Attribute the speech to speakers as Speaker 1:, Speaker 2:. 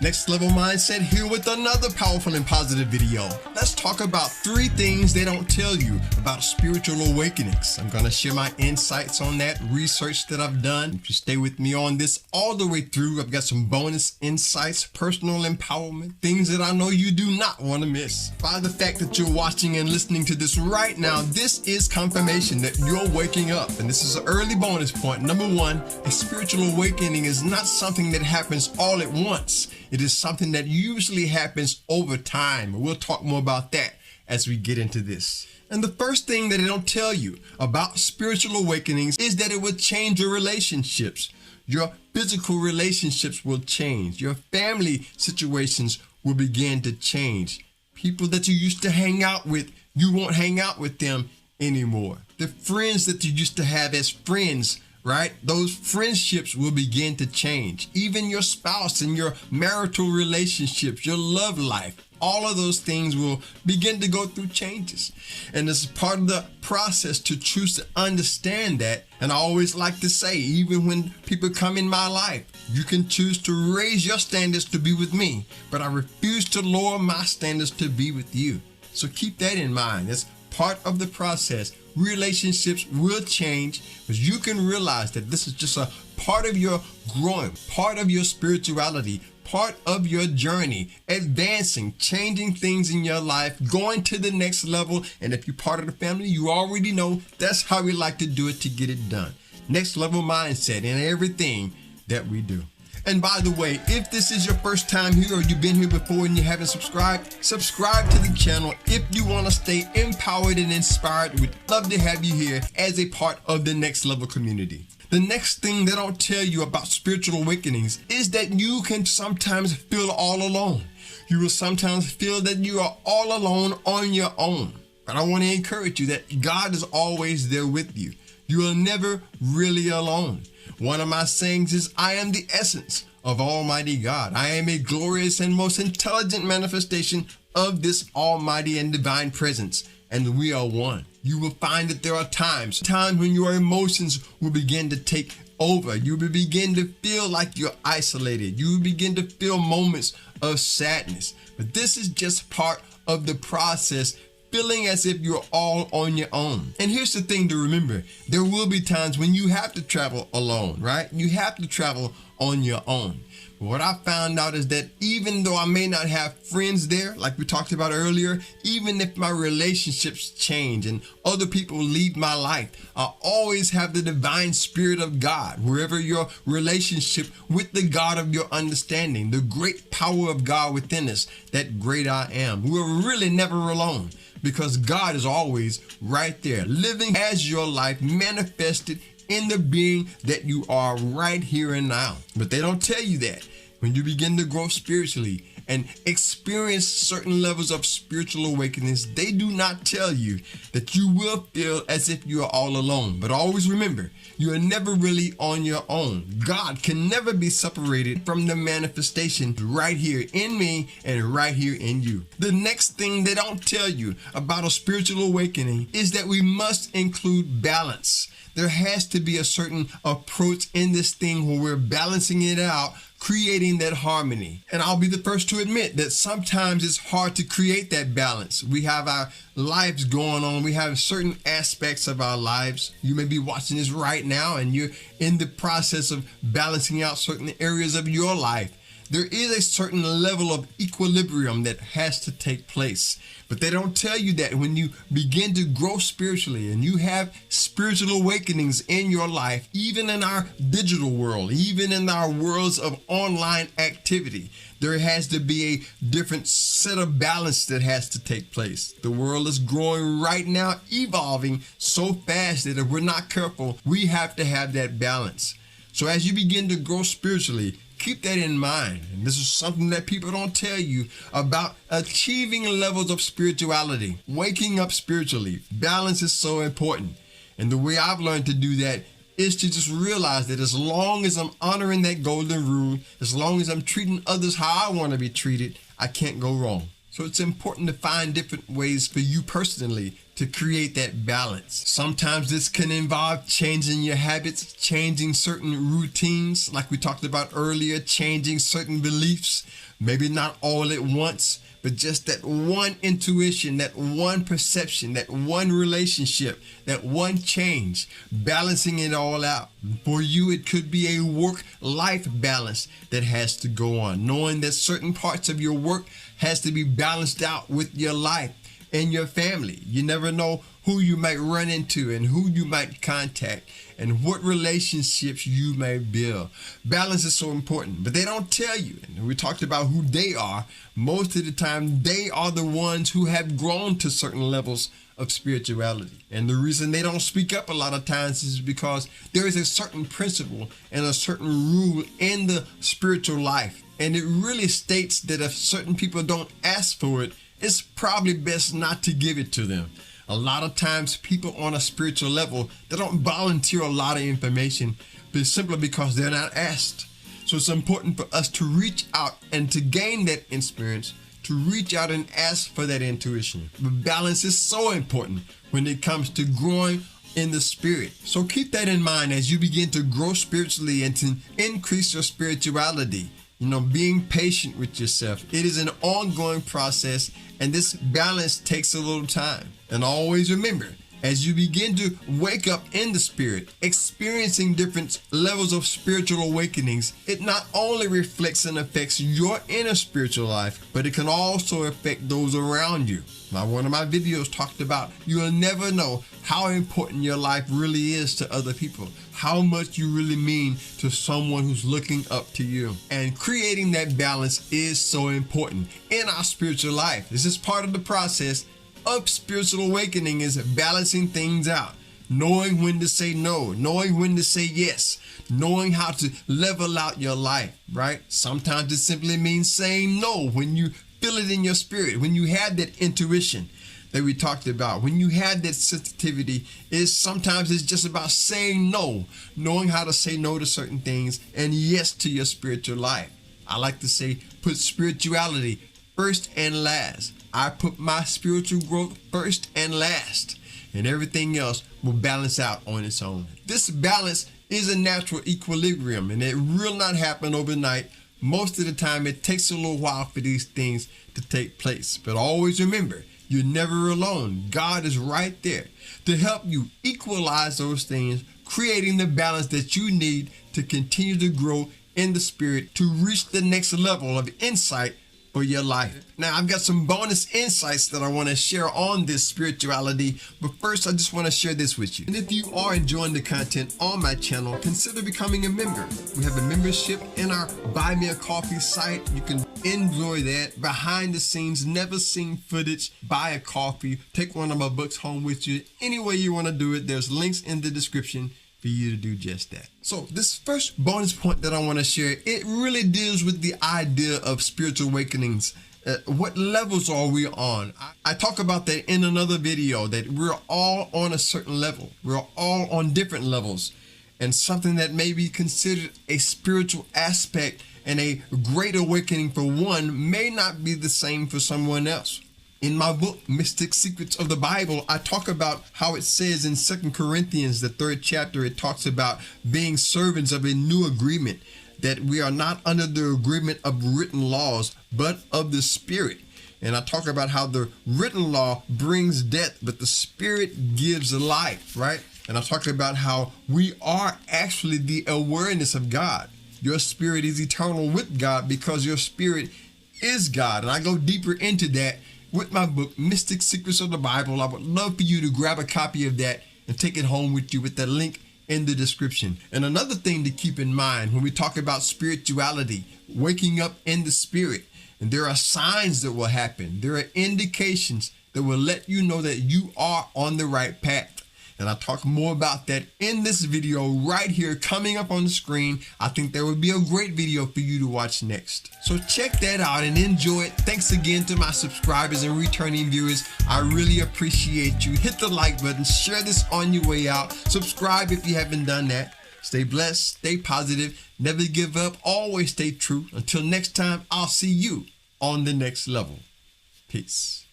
Speaker 1: Next Level Mindset here with another powerful and positive video. Let's talk about 3 things they don't tell you about spiritual awakenings. I'm going to share my insights on that, research that I've done. If you stay with me on this all the way through, I've got some bonus insights, personal empowerment, things that I know you do not want to miss. By the fact that you're watching and listening to this right now, this is confirmation that you're waking up. And this is an early bonus point. Number 1, a spiritual awakening is not something that happens all at once. It is something that usually happens over time. We'll talk more about that as we get into this. And the first thing that they don't tell you about spiritual awakenings is that it will change your relationships. Your physical relationships will change. Your family situations will begin to change. People that you used to hang out with, you won't hang out with them anymore. The friends that you used to have as friends, right? Those friendships will begin to change. Even your spouse and your marital relationships, your love life, all of those things will begin to go through changes. And it's part of the process to choose to understand that. And I always like to say, even when people come in my life, you can choose to raise your standards to be with me, but I refuse to lower my standards to be with you. So keep that in mind. It's part of the process. Relationships will change, but you can realize that this is just a part of your growing, part of your spirituality, part of your journey, advancing, changing things in your life, going to the next level. And if you're part of the family, you already know that's how we like to do it to get it done. Next level mindset in everything that we do. And by the way, if this is your first time here or you've been here before and you haven't subscribed, subscribe to the channel if you want to stay empowered and inspired. We'd love to have you here as a part of the Next Level community. The next thing they don't tell you about spiritual awakenings is that you can sometimes feel all alone. You will sometimes feel that you are all alone on your own. But I want to encourage you that God is always there with you. You are never really alone. One of my sayings is, I am the essence of Almighty God. I am a glorious and most intelligent manifestation of this almighty and divine presence, and we are one. You will find that there are times when your emotions will begin to take over. You will begin to feel like you're isolated. You will begin to feel moments of sadness. But this is just part of the process, feeling as if you're all on your own. And here's the thing to remember. There will be times when you have to travel alone, right? You have to travel on your own. But what I found out is that even though I may not have friends there, like we talked about earlier, even if my relationships change and other people leave my life, I always have the divine spirit of God, wherever your relationship with the God of your understanding, the great power of God within us, that great I am. We're really never alone, because God is always right there, living as your life manifested in the being that you are right here and now. But they don't tell you that. When you begin to grow spiritually and experience certain levels of spiritual awakenings, they do not tell you that you will feel as if you are all alone. But always remember, you are never really on your own. God can never be separated from the manifestation right here in me and right here in you. The next thing they don't tell you about a spiritual awakening is that we must include balance. There has to be a certain approach in this thing where we're balancing it out, creating that harmony. And I'll be the first to admit that sometimes it's hard to create that balance. We have our lives going on. We have certain aspects of our lives. You may be watching this right now and you're in the process of balancing out certain areas of your life. There is a certain level of equilibrium that has to take place. But they don't tell you that when you begin to grow spiritually and you have spiritual awakenings in your life, even in our digital world, even in our worlds of online activity, there has to be a different set of balance that has to take place. The world is growing right now, evolving so fast that if we're not careful, we have to have that balance. So as you begin to grow spiritually, keep that in mind. And this is something that people don't tell you about achieving levels of spirituality, waking up spiritually. Balance is so important. And the way I've learned to do that is to just realize that as long as I'm honoring that golden rule, as long as I'm treating others how I want to be treated, I can't go wrong. So it's important to find different ways for you personally to create that balance. Sometimes this can involve changing your habits, changing certain routines, like we talked about earlier, changing certain beliefs, Maybe not all at once, but just that one intuition, that one perception, that one relationship, that one change, balancing it all out. For you, it could be a work-life balance that has to go on, knowing that certain parts of your work has to be balanced out with your life and your family. You never know who you might run into and who you might contact and what relationships you may build. Balance is so important, but they don't tell you. And we talked about who they are. Most of the time, they are the ones who have grown to certain levels of spirituality. And the reason they don't speak up a lot of times is because there is a certain principle and a certain rule in the spiritual life. And it really states that if certain people don't ask for it, it's probably best not to give it to them. A lot of times people on a spiritual level, they don't volunteer a lot of information, but simply because they're not asked. So it's important for us to reach out and to gain that experience, to reach out and ask for that intuition. But balance is so important when it comes to growing in the spirit. So keep that in mind as you begin to grow spiritually and to increase your spirituality. Being patient with yourself. It is an ongoing process, and this balance takes a little time. And always remember, as you begin to wake up in the spirit, experiencing different levels of spiritual awakenings, it not only reflects and affects your inner spiritual life, but it can also affect those around you. Now, one of my videos talked about you'll never know how important your life really is to other people, how much you really mean to someone who's looking up to you. And creating that balance is so important in our spiritual life. This is part of the process of spiritual awakening, is balancing things out, knowing when to say no, knowing when to say yes, knowing how to level out your life, right? Sometimes it simply means saying no when you feel it in your spirit, when you have that intuition that we talked about, when you have that sensitivity. Sometimes it's just about saying no, knowing how to say no to certain things and yes to your spiritual life. I like to say, put spirituality first and last. I put my spiritual growth first and last, and everything else will balance out on its own. This balance is a natural equilibrium, and it will not happen overnight. Most of the time, it takes a little while for these things to take place. But always remember, you're never alone. God is right there to help you equalize those things, creating the balance that you need to continue to grow in the spirit, to reach the next level of insight for your life. Now, I've got some bonus insights that I want to share on this spirituality, but first I just want to share this with you. And if you are enjoying the content on my channel, consider becoming a member. We have a membership in our Buy Me a Coffee site. You can enjoy that behind the scenes, never seen footage, buy a coffee, take one of my books home with you. Any way you want to do it, there's links in the description for you to do just that. So this first bonus point that I want to share, it really deals with the idea of spiritual awakenings. What levels are we on? I talk about that in another video, that we're all on a certain level. We're all on different levels. And something that may be considered a spiritual aspect and a great awakening for one may not be the same for someone else. In my book, Mystic Secrets of the Bible, I talk about how it says in 2 Corinthians, the 3rd chapter, it talks about being servants of a new agreement, that we are not under the agreement of written laws, but of the Spirit. And I talk about how the written law brings death, but the Spirit gives life, right? And I talk about how we are actually the awareness of God. Your spirit is eternal with God because your spirit is God. And I go deeper into that with my book, Mystic Secrets of the Bible. I would love for you to grab a copy of that and take it home with you with the link in the description. And another thing to keep in mind when we talk about spirituality, waking up in the spirit, and there are signs that will happen. There are indications that will let you know that you are on the right path. And I'll talk more about that in this video right here coming up on the screen. I think there would be a great video for you to watch next. So check that out and enjoy it. Thanks again to my subscribers and returning viewers. I really appreciate you. Hit the like button, share this on your way out. Subscribe if you haven't done that. Stay blessed, stay positive, never give up, always stay true. Until next time, I'll see you on the next level. Peace.